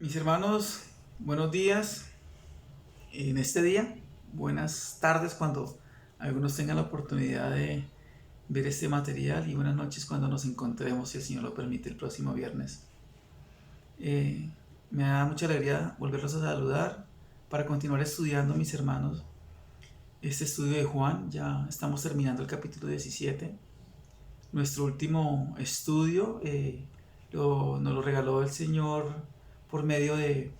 Mis hermanos, buenos días en este día, buenas tardes cuando algunos tengan la oportunidad de ver este material y buenas noches cuando nos encontremos, si el Señor lo permite, el próximo viernes. Eh, Me da mucha alegría volverlos a saludar para continuar estudiando, mis hermanos, este estudio de Juan. Ya estamos terminando el capítulo 17. Nuestro último estudio nos lo regaló el Señor por medio de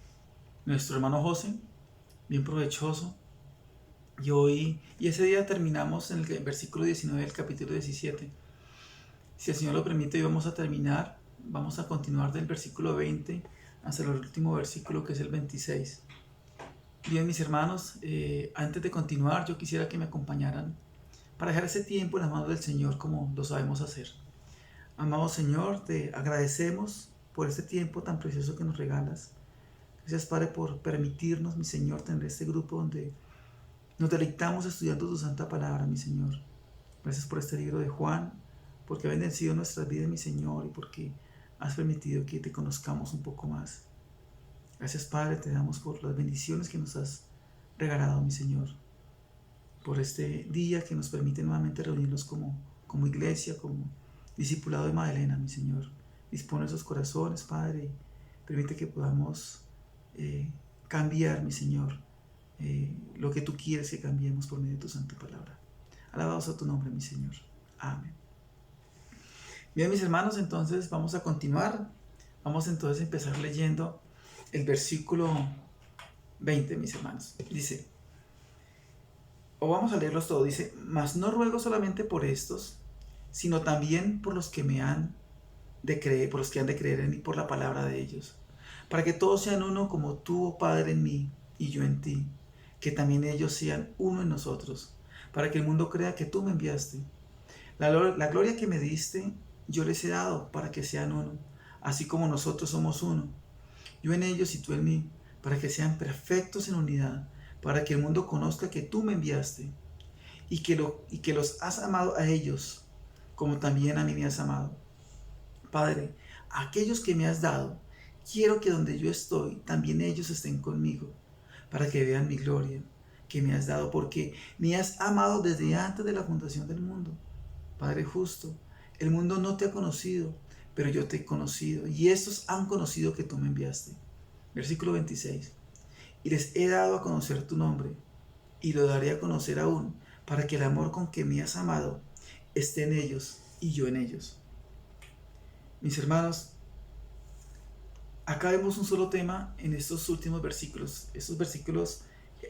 nuestro hermano José, bien provechoso. Y ese día terminamos en el versículo 19 del capítulo 17. Si el Señor lo permite, hoy vamos a terminar, vamos a continuar del versículo 20 hasta el último versículo, que es el 26. Bien, mis hermanos, antes de continuar, yo quisiera que me acompañaran para dejar ese tiempo en las manos del Señor como lo sabemos hacer. Amado Señor, te agradecemos por este tiempo tan precioso que nos regalas. Gracias, Padre, por permitirnos, mi Señor, tener este grupo donde nos deleitamos estudiando tu santa palabra, mi Señor. Gracias por este libro de Juan, porque ha bendecido nuestras vidas, mi Señor, y porque has permitido que te conozcamos un poco más. Gracias, Padre, te damos por las bendiciones que nos has regalado, mi Señor, por este día que nos permite nuevamente reunirnos como iglesia, como discipulado de Magdalena, mi Señor. Dispone esos corazones, Padre, y permite que podamos cambiar, mi Señor, lo que tú quieres que cambiemos por medio de tu santa palabra. Alabados a tu nombre, mi Señor. Amén. Bien, mis hermanos, entonces vamos a continuar. Vamos entonces a empezar leyendo el versículo 20, mis hermanos. Dice, o vamos a leerlos todos, dice, mas no ruego solamente por estos, sino también por los que me han de creer, por los que han de creer en mí por la palabra de ellos, para que todos sean uno como tú, oh Padre, en mí y yo en ti, que también ellos sean uno en nosotros, para que el mundo crea que tú me enviaste. La gloria que me diste, yo les he dado para que sean uno, así como nosotros somos uno, yo en ellos y tú en mí, para que sean perfectos en unidad, para que el mundo conozca que tú me enviaste y que los has amado a ellos, como también a mí me has amado. Padre, a aquellos que me has dado, quiero que donde yo estoy, también ellos estén conmigo, para que vean mi gloria que me has dado, porque me has amado desde antes de la fundación del mundo. Padre justo, el mundo no te ha conocido, pero yo te he conocido, y estos han conocido que tú me enviaste. Versículo 26. Y les he dado a conocer tu nombre, y lo daré a conocer aún, para que el amor con que me has amado esté en ellos y yo en ellos. Mis hermanos, acá vemos un solo tema en estos últimos versículos. Estos versículos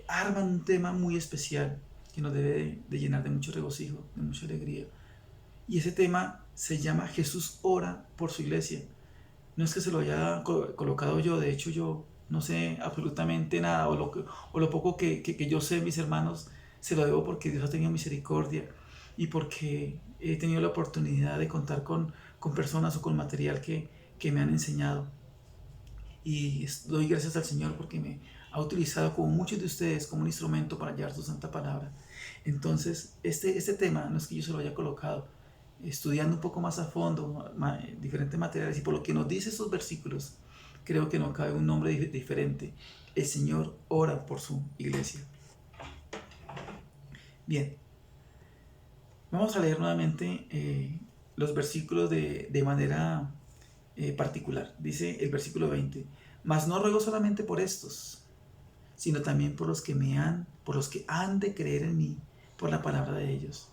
arman un tema muy especial que nos debe de llenar de mucho regocijo, de mucha alegría. Y ese tema se llama Jesús ora por su iglesia. No es que se lo haya colocado yo, de hecho yo no sé absolutamente nada, o lo poco que yo sé, mis hermanos, se lo debo porque Dios ha tenido misericordia y porque he tenido la oportunidad de contar con personas o con material que me han enseñado. Y doy gracias al Señor porque me ha utilizado, como muchos de ustedes, como un instrumento para llevar su santa palabra. Entonces, este tema no es que yo se lo haya colocado, estudiando un poco más a fondo diferentes materiales, y por lo que nos dice estos versículos, creo que no cabe un nombre diferente. El Señor ora por su iglesia. Bien, vamos a leer nuevamente los versículos de manera particular. Dice el versículo 20, mas no ruego solamente por estos, sino también por los que han de creer en mí por la palabra de ellos.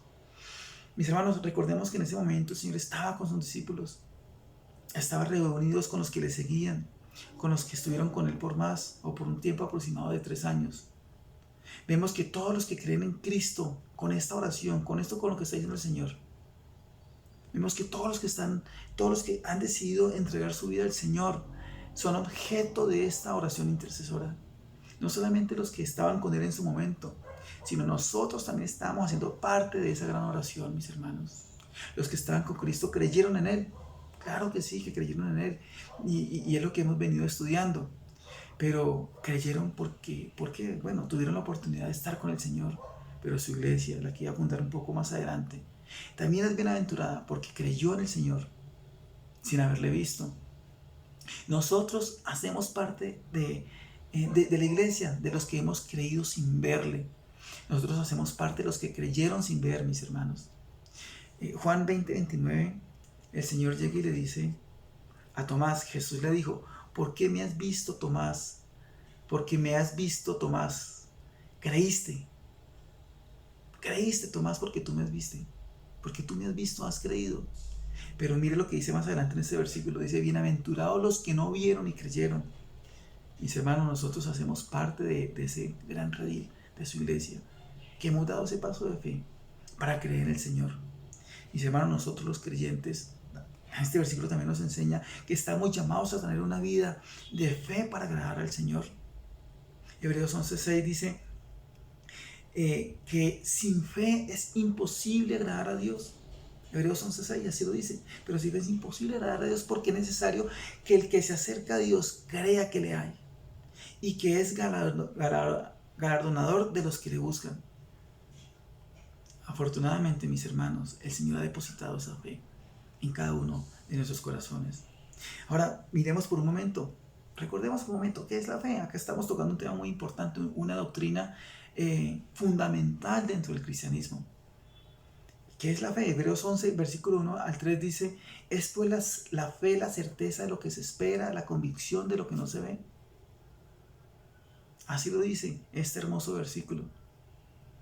Mis hermanos, recordemos que en ese momento el Señor estaba con sus discípulos, estaba reunidos con los que le seguían, con los que estuvieron con Él por más o por un tiempo aproximado de 3 años. Vemos que todos los que creen en Cristo, con esta oración, con lo que está diciendo el Señor, vemos que todos los que han decidido entregar su vida al Señor, son objeto de esta oración intercesora. No solamente los que estaban con Él en su momento, sino nosotros también estamos haciendo parte de esa gran oración, mis hermanos. Los que estaban con Cristo creyeron en Él. Claro que sí, que creyeron en Él. Y es lo que hemos venido estudiando. Pero creyeron porque, bueno, tuvieron la oportunidad de estar con el Señor. Pero su iglesia, la que iba a apuntar un poco más adelante, también es bienaventurada porque creyó en el Señor sin haberle visto. Nosotros hacemos parte de la iglesia, de los que hemos creído sin verle. Nosotros hacemos parte de los que creyeron sin ver, mis hermanos. Juan 20:29, el Señor llega y le dice a Tomás, Jesús le dijo: ¿por qué me has visto, Tomás? ¿Por qué me has visto, Tomás? Creíste, Tomás, porque tú me has visto. Porque tú me has visto, has creído. Pero mire lo que dice más adelante en este versículo. Dice: bienaventurados los que no vieron y creyeron. Mis hermanos, nosotros hacemos parte de ese gran redil, de su iglesia, que hemos dado ese paso de fe para creer en el Señor. Mis hermanos, nosotros los creyentes, este versículo también nos enseña que estamos llamados a tener una vida de fe para agradar al Señor. Hebreos 11:6 dice que sin fe es imposible agradar a Dios. Hebreos 11:6 así lo dice. Pero sin fe es imposible agradar a Dios, porque es necesario que el que se acerca a Dios crea que le hay y que es galardonador de los que le buscan. Afortunadamente, mis hermanos, el Señor ha depositado esa fe en cada uno de nuestros corazones. Ahora, miremos por un momento, recordemos por un momento, ¿qué es la fe? Acá estamos tocando un tema muy importante, una doctrina fundamental dentro del cristianismo. ¿Qué es la fe? Hebreos 11, versículo 1 al 3 dice: es pues la fe, la certeza de lo que se espera, la convicción de lo que no se ve. Así lo dice este hermoso versículo,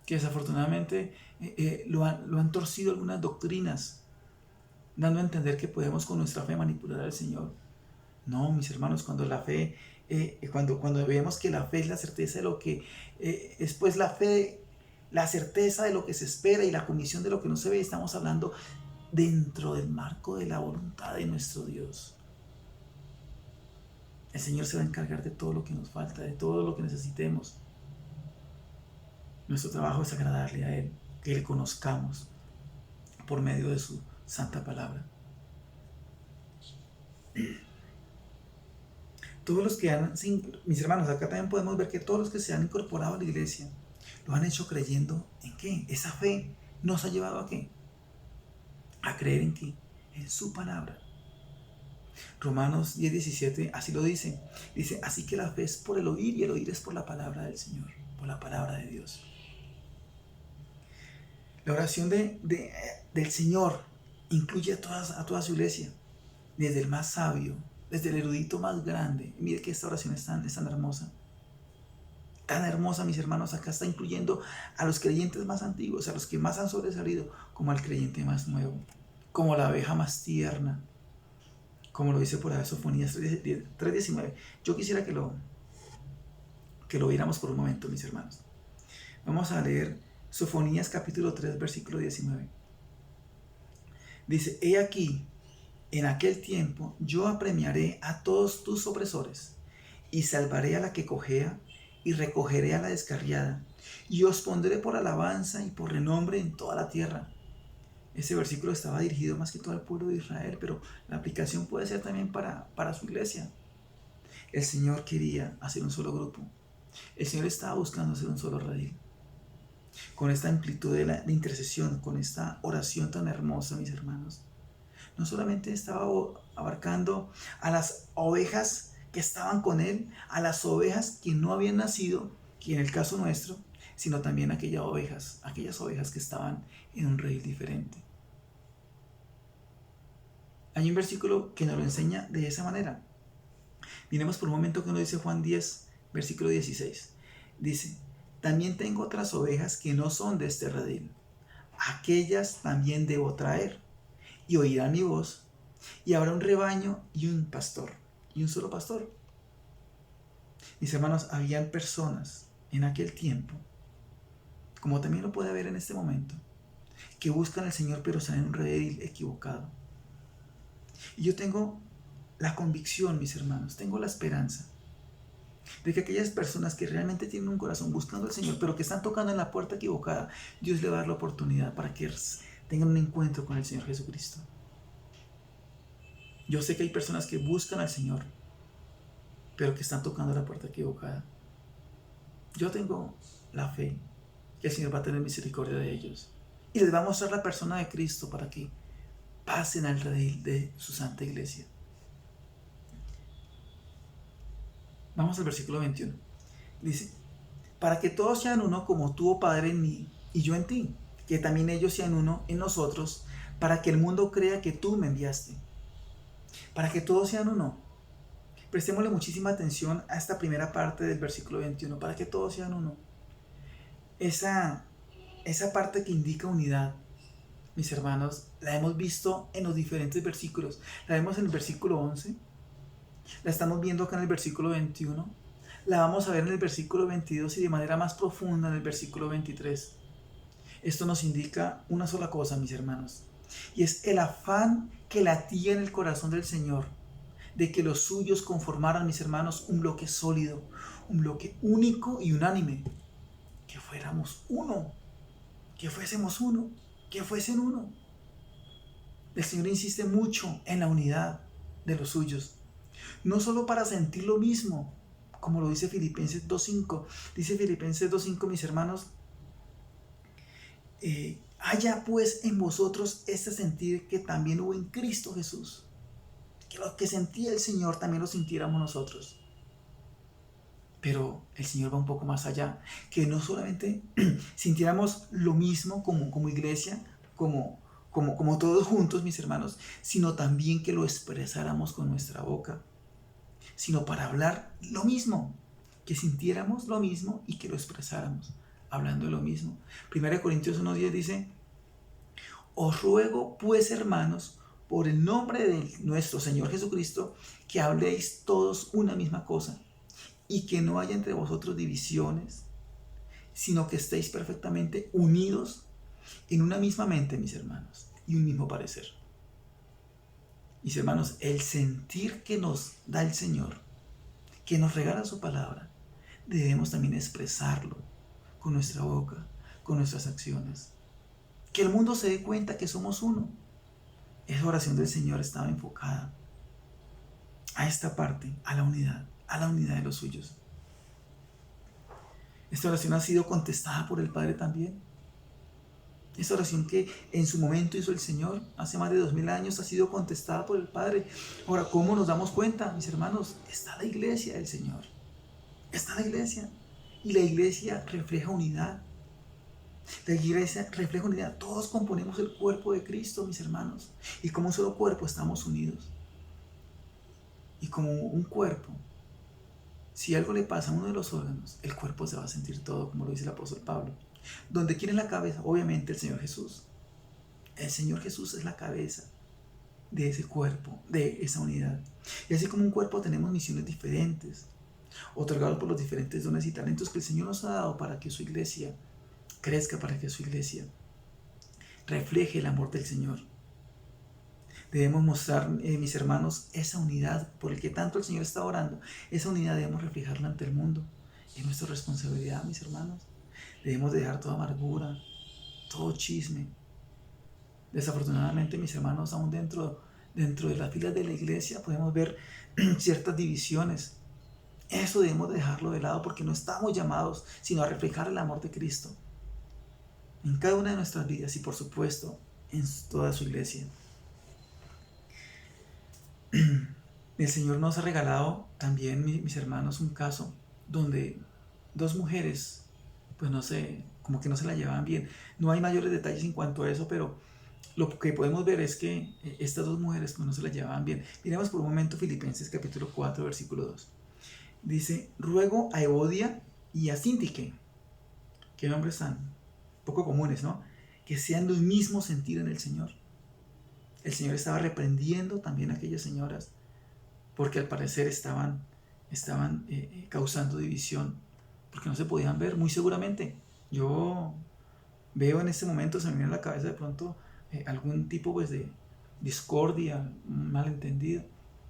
que desafortunadamente lo han torcido algunas doctrinas, dando a entender que podemos con nuestra fe manipular al Señor. No, mis hermanos, cuando la fe, cuando vemos que la fe es la certeza de lo que, es pues la fe, la certeza de lo que se espera y la convicción de lo que no se ve, estamos hablando dentro del marco de la voluntad de nuestro Dios. El Señor se va a encargar de todo lo que nos falta, de todo lo que necesitemos. Nuestro trabajo es agradarle a Él, que le conozcamos por medio de su santa palabra. Todos los que mis hermanos, acá también podemos ver que todos los que se han incorporado a la iglesia lo han hecho creyendo en qué. Esa fe nos ha llevado a qué, a creer en qué, en su palabra. Romanos 10:17 así lo dice. Dice: así que la fe es por el oír, y el oír es por la palabra del Señor, por la palabra de Dios. La oración del Señor incluye a toda su iglesia, desde el más sabio, desde el erudito más grande. Mire que esta oración es tan hermosa. Tan hermosa, mis hermanos. Acá está incluyendo a los creyentes más antiguos, a los que más han sobresalido, como al creyente más nuevo, como la abeja más tierna, como lo dice por ahí Sofonías 3:19. Yo quisiera que lo viéramos por un momento, mis hermanos. Vamos a leer Sofonías capítulo 3, versículo 19. Dice: he aquí, en aquel tiempo yo apremiaré a todos tus opresores, y salvaré a la que cojea, y recogeré a la descarriada, y os pondré por alabanza y por renombre en toda la tierra. Ese versículo estaba dirigido más que todo al pueblo de Israel, pero la aplicación puede ser también para su iglesia. El Señor quería hacer un solo grupo. El Señor estaba buscando hacer un solo redil. Con esta amplitud de intercesión, con esta oración tan hermosa, mis hermanos, no solamente estaba abarcando a las ovejas que estaban con Él, a las ovejas que no habían nacido, que en el caso nuestro, sino también aquellas ovejas que estaban en un redil diferente. Hay un versículo que nos lo enseña de esa manera. Miremos por un momento que nos dice Juan 10, versículo 16. Dice: también tengo otras ovejas que no son de este redil. Aquellas también debo traer, y oirán mi voz, y habrá un rebaño y un pastor, y un solo pastor. Mis hermanos, habían personas en aquel tiempo, como también lo puede haber en este momento, que buscan al Señor pero están en un redil equivocado. Y yo tengo la convicción, mis hermanos, tengo la esperanza de que aquellas personas que realmente tienen un corazón buscando al Señor, pero que están tocando en la puerta equivocada, Dios le va a dar la oportunidad para que tengan un encuentro con el Señor Jesucristo. Yo sé que hay personas que buscan al Señor, pero que están tocando la puerta equivocada. Yo tengo la fe que el Señor va a tener misericordia de ellos y les va a mostrar la persona de Cristo para que pasen al redil de su santa iglesia. Vamos al versículo 21. Dice, para que todos sean uno como tú, oh Padre, en mí y yo en ti, que también ellos sean uno en nosotros, para que el mundo crea que tú me enviaste. Para que todos sean uno. Prestémosle muchísima atención a esta primera parte del versículo 21, para que todos sean uno. Esa parte que indica unidad, mis hermanos, la hemos visto en los diferentes versículos. La vemos en el versículo 11, la estamos viendo acá en el versículo 21, la vamos a ver en el versículo 22 y de manera más profunda en el versículo 23. Esto nos indica una sola cosa, mis hermanos, y es el afán que latía en el corazón del Señor de que los suyos conformaran, mis hermanos, un bloque sólido, un bloque único y unánime, que fuéramos uno, que fuésemos uno, que fuesen uno. El Señor insiste mucho en la unidad de los suyos, no solo para sentir lo mismo, como lo dice Filipenses 2.5. Dice Filipenses 2.5, mis hermanos, haya pues en vosotros este sentir que también hubo en Cristo Jesús, que lo que sentía el Señor también lo sintiéramos nosotros. Pero el Señor va un poco más allá, que no solamente sintiéramos lo mismo como iglesia, como todos juntos, mis hermanos, sino también que lo expresáramos con nuestra boca, sino para hablar lo mismo, que sintiéramos lo mismo y que lo expresáramos, hablando de lo mismo. 1 Corintios 1.10 dice, os ruego pues, hermanos, por el nombre de nuestro Señor Jesucristo, que habléis todos una misma cosa, y que no haya entre vosotros divisiones, sino que estéis perfectamente unidos en una misma mente, mis hermanos, y un mismo parecer. Mis hermanos, el sentir que nos da el Señor, que nos regala su palabra, debemos también expresarlo con nuestra boca, con nuestras acciones. Que el mundo se dé cuenta que somos uno. Esa oración del Señor estaba enfocada a esta parte, a la unidad de los suyos. Esta oración ha sido contestada por el Padre también. Esta oración que en su momento hizo el Señor, hace más de 2000 años, ha sido contestada por el Padre. Ahora, ¿cómo nos damos cuenta, mis hermanos? Está la iglesia del Señor. Está la iglesia. Y la iglesia refleja unidad. La iglesia refleja unidad. Todos componemos el cuerpo de Cristo, mis hermanos. Y como un solo cuerpo estamos unidos. Y como un cuerpo, si algo le pasa a uno de los órganos, el cuerpo se va a sentir todo, como lo dice el apóstol Pablo. ¿Dónde quién es la cabeza? Obviamente el Señor Jesús. El Señor Jesús es la cabeza de ese cuerpo, de esa unidad. Y así como un cuerpo tenemos misiones diferentes, otorgados por los diferentes dones y talentos que el Señor nos ha dado para que su iglesia crezca, para que su iglesia refleje el amor del Señor. Debemos mostrar, mis hermanos, esa unidad por el que tanto el Señor está orando. Esa unidad debemos reflejarla ante el mundo. Es nuestra responsabilidad, mis hermanos. Debemos dejar toda amargura, todo chisme. Desafortunadamente, mis hermanos, aún dentro de las filas de la iglesia podemos ver ciertas divisiones. Eso debemos dejarlo de lado porque no estamos llamados sino a reflejar el amor de Cristo en cada una de nuestras vidas y por supuesto en toda su iglesia. El Señor nos ha regalado también, mis hermanos, un caso donde dos mujeres, pues no sé, como que no se la llevaban bien. No hay mayores detalles en cuanto a eso, pero lo que podemos ver es que estas dos mujeres pues no se la llevaban bien. Miremos por un momento Filipenses capítulo 4, versículo 2. Dice, ruego a Evodia y a Síntique, que nombres tan poco comunes, ¿no? Que sean del mismo sentir en el Señor. El Señor estaba reprendiendo también a aquellas señoras porque al parecer estaban causando división, porque no se podían ver, muy seguramente. Yo veo en este momento, se me viene a la cabeza de pronto algún tipo pues, de discordia, un malentendido,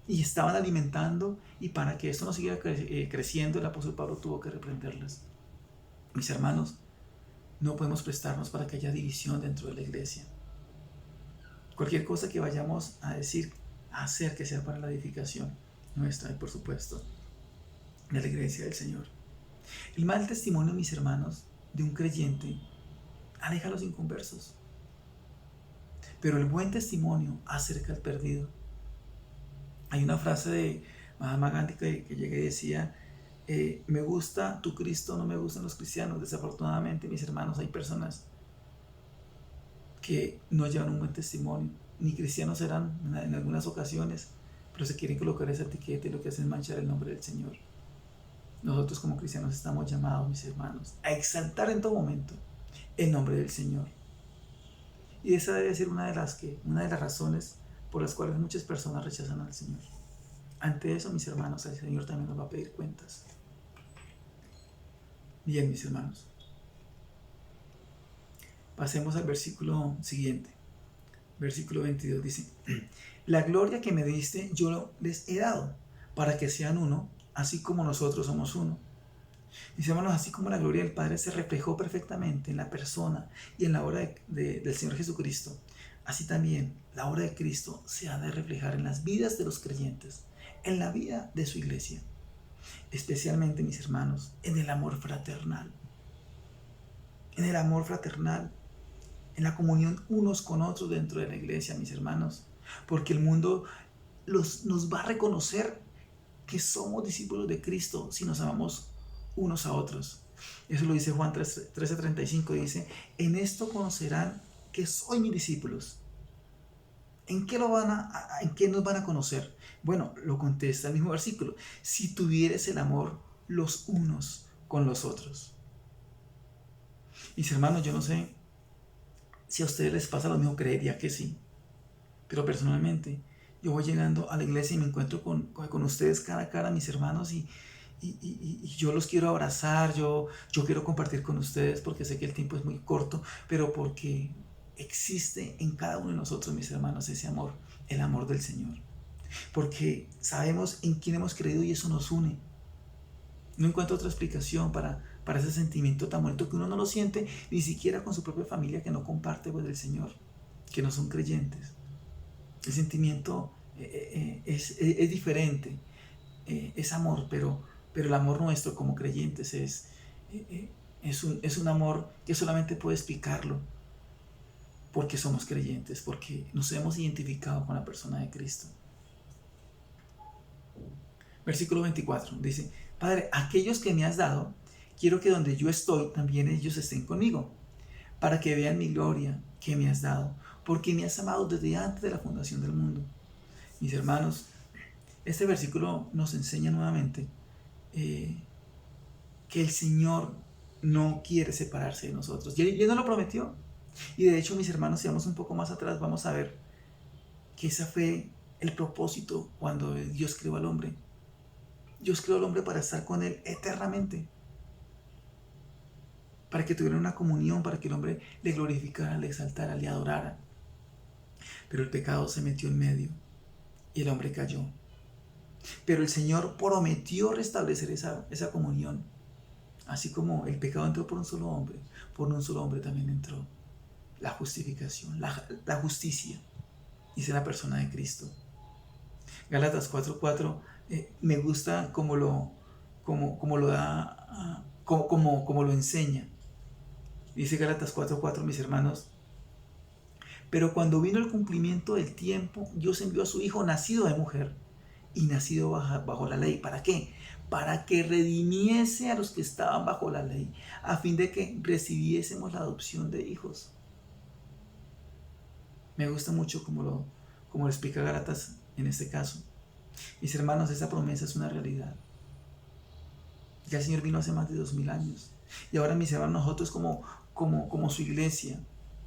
y estaban alimentando, y para que esto no siguiera creciendo, el apóstol Pablo tuvo que reprenderlas. Mis hermanos, no podemos prestarnos para que haya división dentro de la iglesia. Cualquier cosa que vayamos a decir, a hacer, que sea para la edificación nuestra y por supuesto de la iglesia del Señor. El mal testimonio, mis hermanos, de un creyente aleja a los inconversos, pero el buen testimonio acerca al perdido. Hay una frase de Mahatma Gandhi que llegué y decía, Me gusta tu Cristo, no me gustan los cristianos. Desafortunadamente, mis hermanos, hay personas que no llevan un buen testimonio, ni cristianos serán en algunas ocasiones, pero se quieren colocar esa etiqueta y lo que hacen es manchar el nombre del Señor. Nosotros como cristianos estamos llamados, mis hermanos, a exaltar en todo momento el nombre del Señor. Y esa debe ser una de las razones por las cuales muchas personas rechazan al Señor. Ante eso, mis hermanos, el Señor también nos va a pedir cuentas. Bien, mis hermanos, pasemos al versículo siguiente. Versículo 22 dice: la gloria que me diste yo les he dado, para que sean uno, así como nosotros somos uno. Mis hermanos, así como la gloria del Padre se reflejó perfectamente en la persona y en la obra del Señor Jesucristo, así también la obra de Cristo se ha de reflejar en las vidas de los creyentes, en la vida de su iglesia, especialmente, mis hermanos, en el amor fraternal. En el amor fraternal, en la comunión unos con otros dentro de la iglesia, mis hermanos, porque el mundo nos va a reconocer que somos discípulos de Cristo si nos amamos unos a otros. Eso lo dice Juan 13:35, dice: en esto conocerán que soy mis discípulos. ¿En qué nos van a conocer? Bueno, lo contesta el mismo versículo: si tuvieres el amor los unos con los otros. Mis hermanos, yo no sé si a ustedes les pasa lo mismo, creería que sí. Pero personalmente, yo voy llegando a la iglesia y me encuentro con ustedes cara a cara, mis hermanos, y yo los quiero abrazar, yo quiero compartir con ustedes, porque sé que el tiempo es muy corto, pero porque existe en cada uno de nosotros, mis hermanos, ese amor, el amor del Señor. Porque sabemos en quién hemos creído y eso nos une. No encuentro otra explicación para ese sentimiento tan bonito que uno no lo siente ni siquiera con su propia familia que no comparte pues del Señor, que no son creyentes. El sentimiento es diferente, es amor, pero el amor nuestro como creyentes es un amor que solamente puede explicarlo porque somos creyentes, porque nos hemos identificado con la persona de Cristo. Versículo 24 dice: Padre, aquellos que me has dado, quiero que donde yo estoy, también ellos estén conmigo, para que vean mi gloria que me has dado, porque me has amado desde antes de la fundación del mundo. Mis hermanos, este versículo nos enseña nuevamente que el Señor no quiere separarse de nosotros. Y Él nos lo prometió. Y de hecho, mis hermanos, si vamos un poco más atrás, vamos a ver que ese fue el propósito cuando Dios creó al hombre. Dios creó al hombre para estar con Él eternamente, para que tuviera una comunión, para que el hombre le glorificara, le exaltara, le adorara. Pero el pecado se metió en medio y el hombre cayó. Pero el Señor prometió restablecer esa comunión. Así como el pecado entró por un solo hombre también entró la justificación, la justicia, dice la persona de Cristo. Gálatas 4:4 me gusta como lo da, como lo enseña. Dice Gálatas 4:4, mis hermanos: pero cuando vino el cumplimiento del tiempo, Dios envió a su Hijo nacido de mujer y nacido bajo la ley. ¿Para qué? Para que redimiese a los que estaban bajo la ley, a fin de que recibiésemos la adopción de hijos. Me gusta mucho como lo explica Gálatas en este caso. Mis hermanos, esa promesa es una realidad. Ya el Señor vino hace más de 2000 años. Y ahora, mis hermanos, nosotros como su iglesia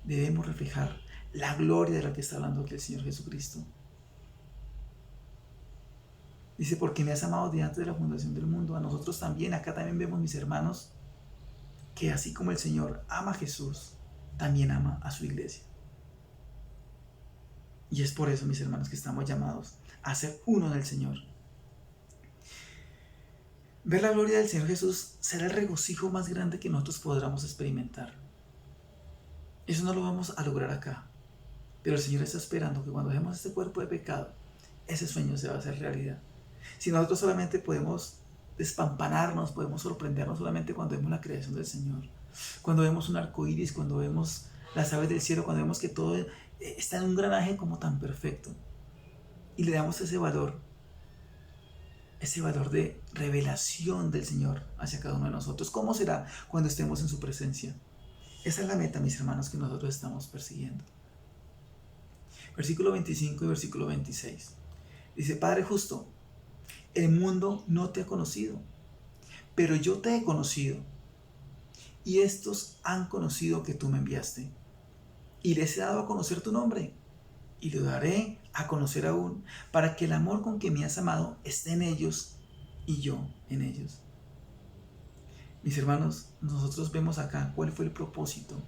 debemos reflejar la gloria de la que está hablando aquí el Señor Jesucristo. Dice: porque me has amado de antes de la fundación del mundo. A nosotros también, acá también vemos, mis hermanos, que así como el Señor ama a Jesús, también ama a su iglesia. Y es por eso, mis hermanos, que estamos llamados a ser uno del Señor. Ver la gloria del Señor Jesús será el regocijo más grande que nosotros podamos experimentar. Eso no lo vamos a lograr acá, pero el Señor está esperando que cuando dejemos este cuerpo de pecado, ese sueño se va a hacer realidad. Si nosotros solamente podemos despampanarnos, podemos sorprendernos solamente cuando vemos la creación del Señor, cuando vemos un arco iris, cuando vemos las aves del cielo, cuando vemos que todo está en un granaje como tan perfecto, y le damos ese valor, ese valor de revelación del Señor hacia cada uno de nosotros. ¿Cómo será cuando estemos en su presencia? Esa es la meta, mis hermanos, que nosotros estamos persiguiendo. Versículo 25 y versículo 26. Dice: Padre justo, el mundo no te ha conocido, pero yo te he conocido, y estos han conocido que tú me enviaste, y les he dado a conocer tu nombre, y lo daré a conocer aún, para que el amor con que me has amado esté en ellos y yo en ellos. Mis hermanos, nosotros vemos acá cuál fue el propósito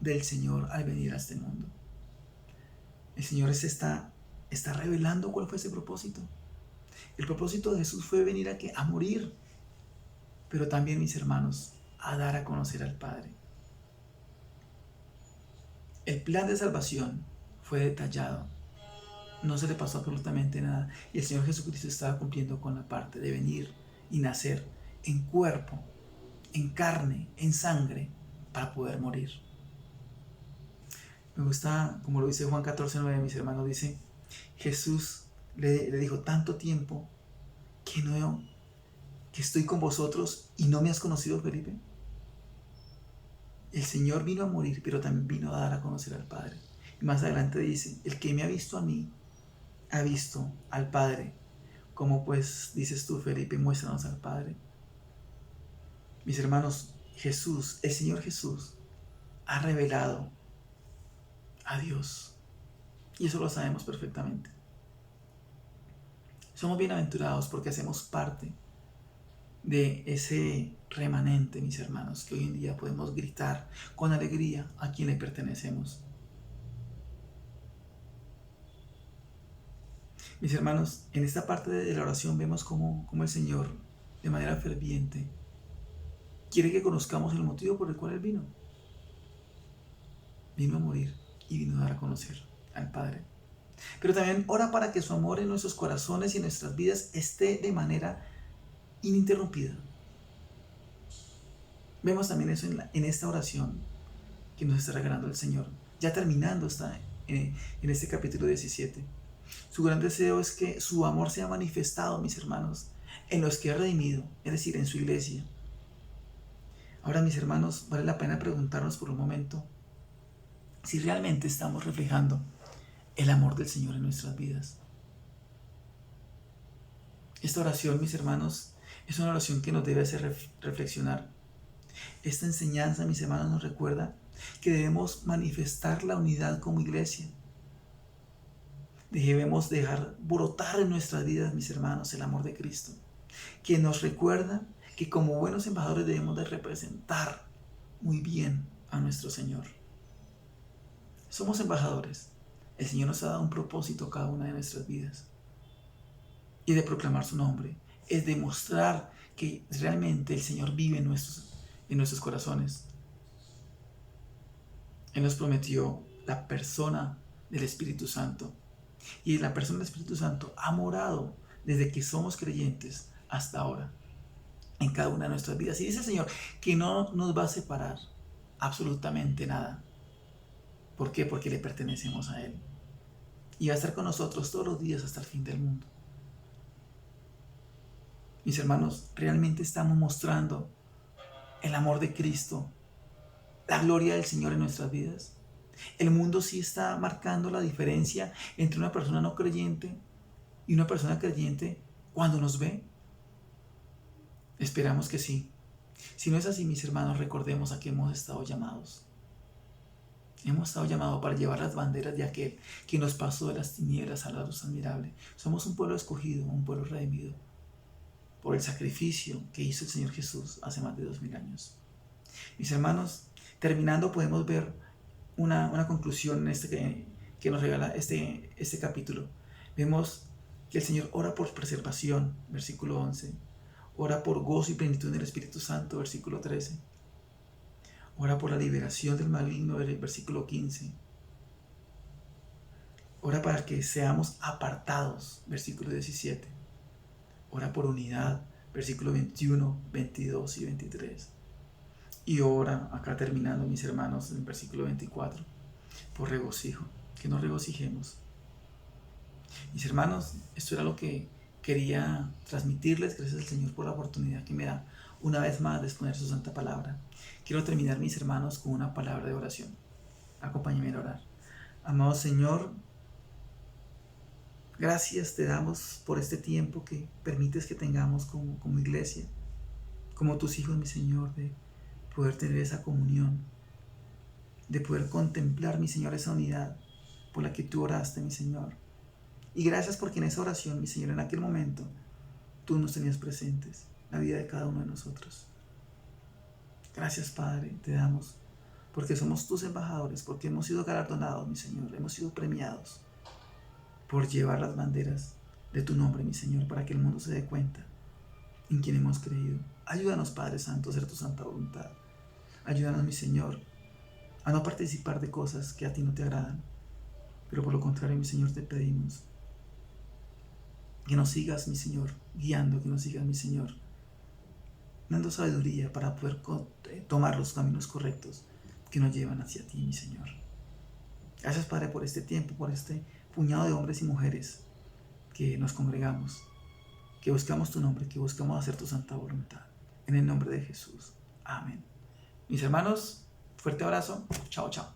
del Señor al venir a este mundo. El Señor está revelando cuál fue ese propósito. El propósito de Jesús fue venir a morir, pero también, mis hermanos, a dar a conocer al Padre. El plan de salvación fue detallado, no se le pasó absolutamente nada, y el Señor Jesucristo estaba cumpliendo con la parte de venir y nacer en cuerpo, en carne, en sangre, para poder morir. Me gusta, como lo dice Juan 14:9, mis hermanos, dice: Jesús le dijo: tanto tiempo que estoy con vosotros y no me has conocido, Felipe. El Señor vino a morir, pero también vino a dar a conocer al Padre. Y más adelante dice: el que me ha visto a mí, ha visto al Padre. ¿Cómo pues dices tú, Felipe, muéstranos al Padre? Mis hermanos, Jesús, el Señor Jesús, ha revelado a Dios. Y eso lo sabemos perfectamente. Somos bienaventurados porque hacemos parte de ese remanente, mis hermanos, que hoy en día podemos gritar con alegría a quien le pertenecemos. Mis hermanos, en esta parte de la oración vemos cómo el Señor, de manera ferviente, quiere que conozcamos el motivo por el cual Él vino. Vino a morir y vino a dar a conocer al Padre. Pero también ora para que su amor en nuestros corazones y en nuestras vidas esté de manera ininterrumpida. Vemos también eso en esta oración que nos está regalando el Señor, ya terminando en este capítulo 17. Su gran deseo es que su amor sea manifestado, mis hermanos, en los que ha redimido, es decir, en su iglesia. Ahora, mis hermanos, vale la pena preguntarnos por un momento si realmente estamos reflejando el amor del Señor en nuestras vidas. Esta oración, mis hermanos, es una oración que nos debe hacer reflexionar. Esta enseñanza, mis hermanos, nos recuerda que debemos manifestar la unidad como iglesia. Debemos dejar brotar en nuestras vidas, mis hermanos, el amor de Cristo, que nos recuerda que como buenos embajadores debemos de representar muy bien a nuestro Señor. Somos embajadores. El Señor nos ha dado un propósito a cada una de nuestras vidas. Y de proclamar su nombre es demostrar que realmente el Señor vive en nuestros corazones. Él nos prometió la persona del Espíritu Santo. Y la persona del Espíritu Santo ha morado desde que somos creyentes hasta ahora en cada una de nuestras vidas. Y dice el Señor que no nos va a separar absolutamente nada. ¿Por qué? Porque le pertenecemos a Él. Y va a estar con nosotros todos los días hasta el fin del mundo. Mis hermanos, realmente estamos mostrando el amor de Cristo, la gloria del Señor en nuestras vidas. El mundo sí está marcando la diferencia entre una persona no creyente y una persona creyente cuando nos ve. Esperamos que sí. Si no es así, mis hermanos, recordemos a qué hemos estado llamados. Hemos estado llamados para llevar las banderas de aquel que nos pasó de las tinieblas a la luz admirable. Somos un pueblo escogido, un pueblo redimido por el sacrificio que hizo el Señor Jesús hace más de 2000 años. Mis hermanos, terminando podemos ver una conclusión en que nos regala este capítulo. Vemos que el Señor ora por preservación, versículo 11. Ora por gozo y plenitud del Espíritu Santo, versículo 13. Ora por la liberación del maligno, versículo 15. Ora para que seamos apartados, versículo 17. Ora por unidad, versículo 21, 22 y 23. Y ora, acá terminando, mis hermanos, en el versículo 24, por regocijo, que nos regocijemos. Mis hermanos, esto era lo que quería transmitirles. Gracias al Señor por la oportunidad que me da una vez más de exponer su santa palabra. Quiero terminar, mis hermanos, con una palabra de oración. Acompáñenme a orar. Amado Señor, gracias te damos por este tiempo que permites que tengamos como iglesia, como tus hijos, mi Señor, de poder tener esa comunión, de poder contemplar, mi Señor, esa unidad por la que tú oraste, mi Señor. Y gracias porque en esa oración, mi Señor, en aquel momento, tú nos tenías presentes, la vida de cada uno de nosotros. Gracias, Padre, te damos, porque somos tus embajadores, porque hemos sido galardonados, mi Señor, hemos sido premiados por llevar las banderas de tu nombre, mi Señor, para que el mundo se dé cuenta en quien hemos creído. Ayúdanos, Padre Santo, a hacer tu santa voluntad. Ayúdanos, mi Señor, a no participar de cosas que a ti no te agradan, pero por lo contrario, mi Señor, te pedimos que nos sigas, mi Señor, guiando, que nos sigas, mi Señor, dando sabiduría para poder tomar los caminos correctos que nos llevan hacia ti, mi Señor. Gracias, Padre, por este tiempo, por este puñado de hombres y mujeres que nos congregamos, que buscamos tu nombre, que buscamos hacer tu santa voluntad. En el nombre de Jesús. Amén. Mis hermanos, fuerte abrazo. Chao, chao.